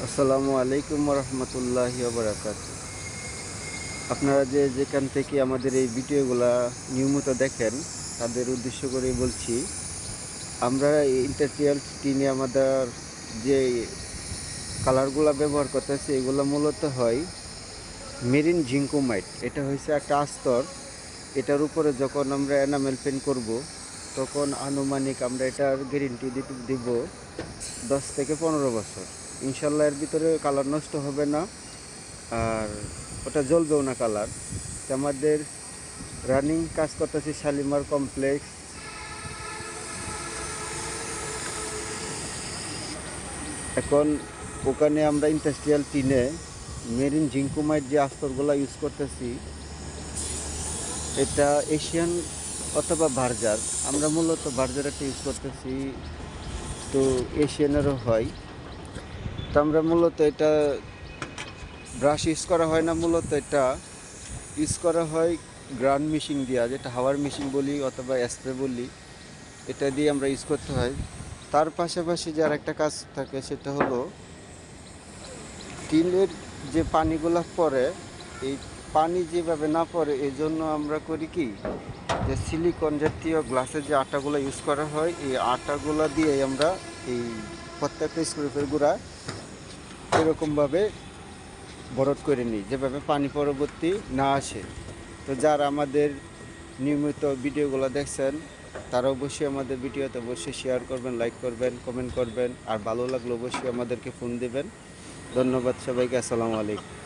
আসসালামু আলাইকুম রহমতুল্লাহি বারাকাতু। আপনারা যেখান থেকে আমাদের এই ভিডিওগুলা নিয়মিত দেখেন তাদের উদ্দেশ্য করে বলছি, আমরা ইন্ডাস্ট্রিয়াল টিনে আমাদের যে কালারগুলো ব্যবহার করতেছি এগুলো মূলত হয় মেরিন জিঙ্কোমাইট। এটা হচ্ছে একটা আস্তর। এটার উপরে যখন আমরা এনামেল পেন্ট করব তখন আনুমানিক আমরা এটার গ্যারেন্টি দিব 10 থেকে 15 বছর। ইনশাল্লাহ এর ভিতরে কালার নষ্ট হবে না, আর ওটা জ্বলবেও না কালার। আমাদের রানিং কাজ করতেছি শালিমার কমপ্লেক্স। এখন ওখানে আমরা ইন্ডাস্ট্রিয়াল টিনে মেরিন জিঙ্কোমাইট যে আস্তরগুলো ইউজ করতেছি, এটা এশিয়ান অথবা বার্জার। আমরা মূলত বার্জার একটা ইউজ করতেছি, তো এশিয়ানেরও হয়। তো আমরা মূলত এটা ব্রাশ ইউজ করা হয় না, মূলত এটা ইউজ করা হয় গ্রাউন্ড মেশিন দিয়া, যেটা হাওয়ার মেশিন বলি অথবা স্প্রে বলি, এটা দিয়ে আমরা ইউজ করতে হয়। তার পাশাপাশি যে আরেকটা কাজ থাকে সেটা হলো টিনের যে পানিগুলো পড়ে, এই পানি যেভাবে না পড়ে এই জন্য আমরা করি কি, যে সিলিকন জাতীয় গ্লাসের যে আটাগুলো ইউজ করা হয় এই আটাগুলো দিয়ে আমরা এই প্রত্যেকটা স্ক্রুপের গুঁড়া এরকমভাবে বরফ করে নিই, যেভাবে পানি পরবর্তী না আসে। তো যারা আমাদের নিয়মিত ভিডিওগুলো দেখছেন তারা অবশ্যই আমাদের ভিডিওতে অবশ্যই শেয়ার করবেন, লাইক করবেন, কমেন্ট করবেন, আর ভালো লাগলে অবশ্যই আমাদেরকে ফোন দেবেন। ধন্যবাদ সবাইকে। আসসালামু আলাইকুম।